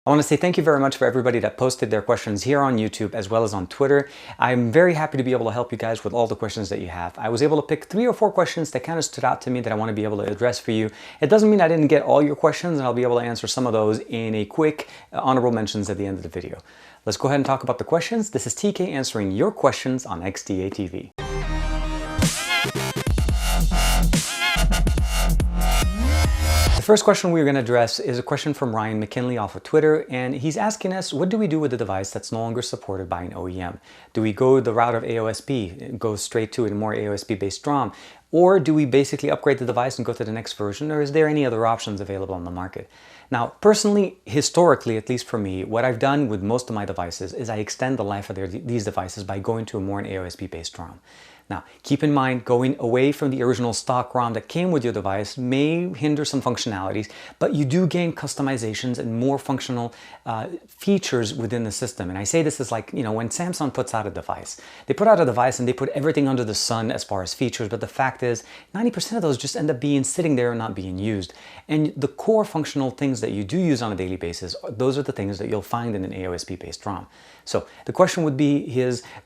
I want to say thank you very much for everybody that posted their questions here on YouTube as well as on Twitter. I'm very happy to be able to help you guys with all the questions that you have. I was able to pick 3 or 4 questions that kind of stood out to me that I want to be able to address for you. It doesn't mean I didn't get all your questions, and I'll be able to answer some of those in a quick honorable mentions at the end of the video. Let's go ahead and talk about the questions. This is TK answering your questions on XDA TV. The first question we're going to address is a question from Ryan McKinley off of Twitter, and he's asking us, what do we do with a device that's no longer supported by an OEM? Do we go the route of AOSP, go straight to a more AOSP-based ROM, or do we basically upgrade the device and go to the next version, or is there any other options available on the market? Now, personally, historically, at least for me, what I've done with most of my devices is I extend the life of these devices by going to a more AOSP-based ROM. Now, keep in mind, going away from the original stock ROM that came with your device may hinder some functionalities, but you do gain customizations and more functional features within the system. And I say this is like, when Samsung puts out a device. They put out a device and they put everything under the sun as far as features, but the fact is 90% of those just end up being sitting there and not being used. And the core functional things that you do use on a daily basis, those are the things that you'll find in an AOSP-based ROM. So the question would be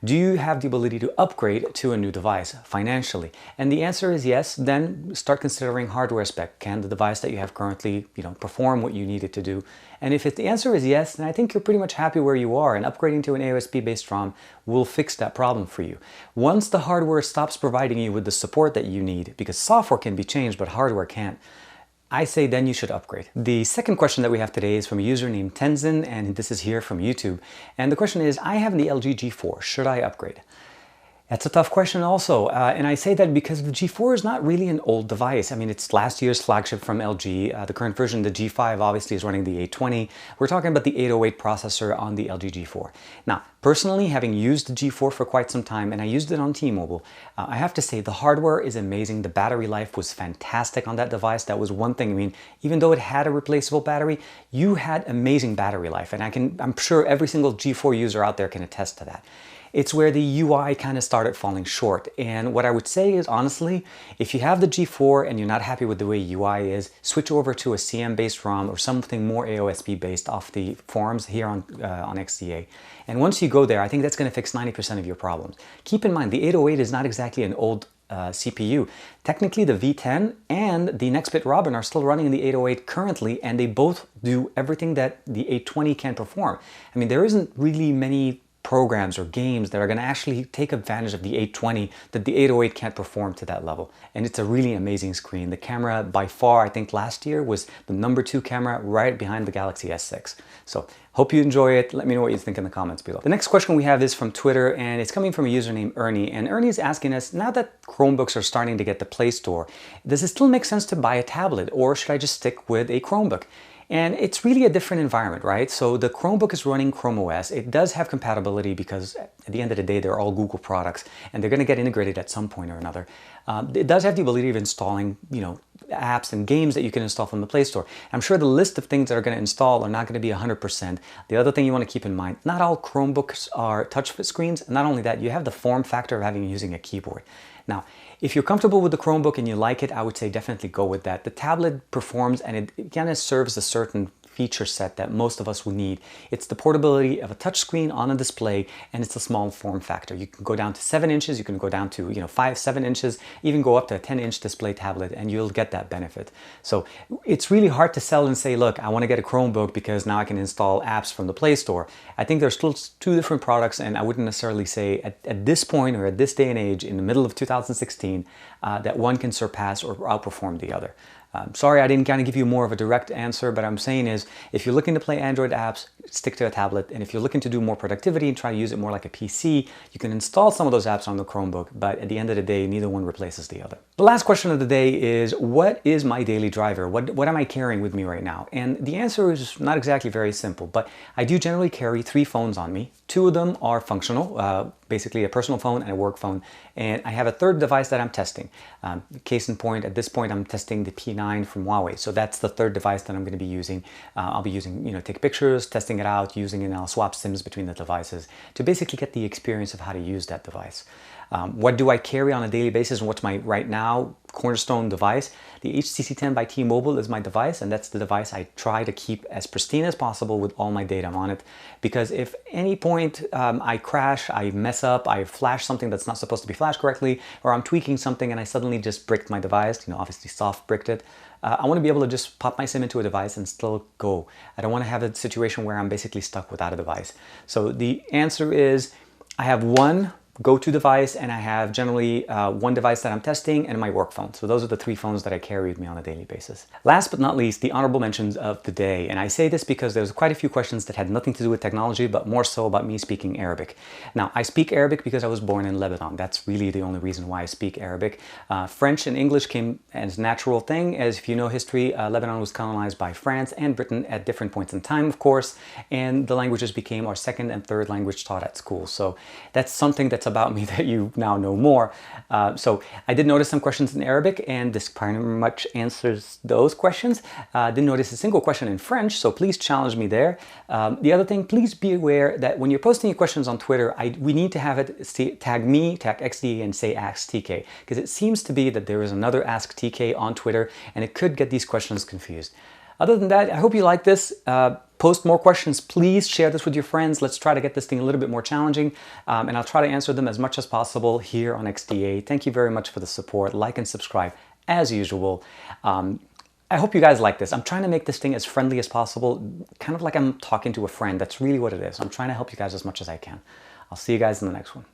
do you have the ability to upgrade to a new device financially? And the answer is yes. Then start considering hardware spec. Can the device that you have currently, perform what you need it to do? And if the answer is yes, then I think you're pretty much happy where you are, and upgrading to an AOSP-based ROM will fix that problem for you. Once the hardware stops providing you with the support that you need, because software can be changed, but hardware can't, I say then you should upgrade. The second question that we have today is from a user named Tenzin, and this is here from YouTube. And the question is, I have the LG G4, should I upgrade? That's a tough question also, and I say that because the G4 is not really an old device. I mean, it's last year's flagship from LG. The current version, the G5, obviously is running the 820. We're talking about the 808 processor on the LG G4. Now, personally, having used the G4 for quite some time, and I used it on T-Mobile, I have to say the hardware is amazing. The battery life was fantastic on that device. That was one thing. I mean, even though it had a replaceable battery, you had amazing battery life, and I'm sure every single G4 user out there can attest to that. It's where the UI kind of started falling short. And what I would say is, honestly, if you have the G4 and you're not happy with the way UI is, switch over to a CM-based ROM or something more AOSP-based off the forums here on XDA. And once you go there, I think that's going to fix 90% of your problems. Keep in mind, the 808 is not exactly an old CPU. Technically, the V10 and the Nextbit Robin are still running in the 808 currently, and they both do everything that the 820 can perform. I mean, there isn't really many programs or games that are going to actually take advantage of the 820 that the 808 can't perform to that level. And it's a really amazing screen. The camera, by far, I think last year was the #2 camera right behind the Galaxy S6. So hope you enjoy it. Let me know what you think in the comments below. The next question we have is from Twitter, and it's coming from a user named Ernie. And Ernie is asking us, now that Chromebooks are starting to get the Play Store, does it still make sense to buy a tablet, or should I just stick with a Chromebook? And it's really a different environment, right? So the Chromebook is running Chrome OS. It does have compatibility because at the end of the day, they're all Google products and they're going to get integrated at some point or another. It does have the ability of installing, apps and games that you can install from the Play Store. I'm sure the list of things that are going to install are not going to be 100%. The other thing you want to keep in mind, not all Chromebooks are touch screens. Not only that, you have the form factor of using a keyboard. Now, if you're comfortable with the Chromebook and you like it, I would say definitely go with that. The tablet performs, and it kind of serves a certain feature set that most of us would need. It's the portability of a touchscreen on a display, and it's a small form factor. You can go down to 7 inches, you can go down to 5, 7 inches, even go up to a 10-inch display tablet, and you'll get that benefit. So it's really hard to sell and say, look, I want to get a Chromebook because now I can install apps from the Play Store. I think there's still 2 different products, and I wouldn't necessarily say at this point or at this day and age, in the middle of 2016, that one can surpass or outperform the other. Sorry I didn't kind of give you more of a direct answer, but I'm saying is, if you're looking to play Android apps, stick to a tablet. And if you're looking to do more productivity and try to use it more like a PC, you can install some of those apps on the Chromebook, but at the end of the day, neither one replaces the other. The last question of the day is, what is my daily driver? What am I carrying with me right now? And the answer is not exactly very simple, but I do generally carry 3 phones on me. 2 of them are functional, basically a personal phone and a work phone. And I have a 3rd device that I'm testing. Case in point, at this point, I'm testing the P9 from Huawei. So that's the 3rd device that I'm going to be using. I'll be using, take pictures, testing it out, using it, and I'll swap SIMs between the devices to basically get the experience of how to use that device. What do I carry on a daily basis, and what's my right now cornerstone device. The HTC 10 by T-Mobile is my device, and that's the device I try to keep as pristine as possible with all my data on it. Because if any point I crash, I mess up, I flash something that's not supposed to be flashed correctly, or I'm tweaking something and I suddenly just bricked my device, obviously soft bricked it, I want to be able to just pop my SIM into a device and still go. I don't want to have a situation where I'm basically stuck without a device. So the answer is I have one go-to device, and I have generally one device that I'm testing and my work phone. So those are the three phones that I carry with me on a daily basis. Last but not least, the honorable mentions of the day. And I say this because there's quite a few questions that had nothing to do with technology, but more so about me speaking Arabic. Now, I speak Arabic because I was born in Lebanon. That's really the only reason why I speak Arabic. French and English came as a natural thing, as if you know history, Lebanon was colonized by France and Britain at different points in time, of course, and the languages became our second and third language taught at school. So that's something that's about me that you now know more. So I did notice some questions in Arabic, and this pretty much answers those questions. Didn't notice a single question in French, so please challenge me there. The other thing, please be aware that when you're posting your questions on Twitter, we need to have it tag me, tag XDA, and say Ask TK, because it seems to be that there is another Ask TK on Twitter, and it could get these questions confused. Other than that, I hope you like this. Post more questions. Please share this with your friends. Let's try to get this thing a little bit more challenging, and I'll try to answer them as much as possible here on XDA. Thank you very much for the support. Like and subscribe as usual. I hope you guys like this. I'm trying to make this thing as friendly as possible, kind of like I'm talking to a friend. That's really what it is. I'm trying to help you guys as much as I can. I'll see you guys in the next one.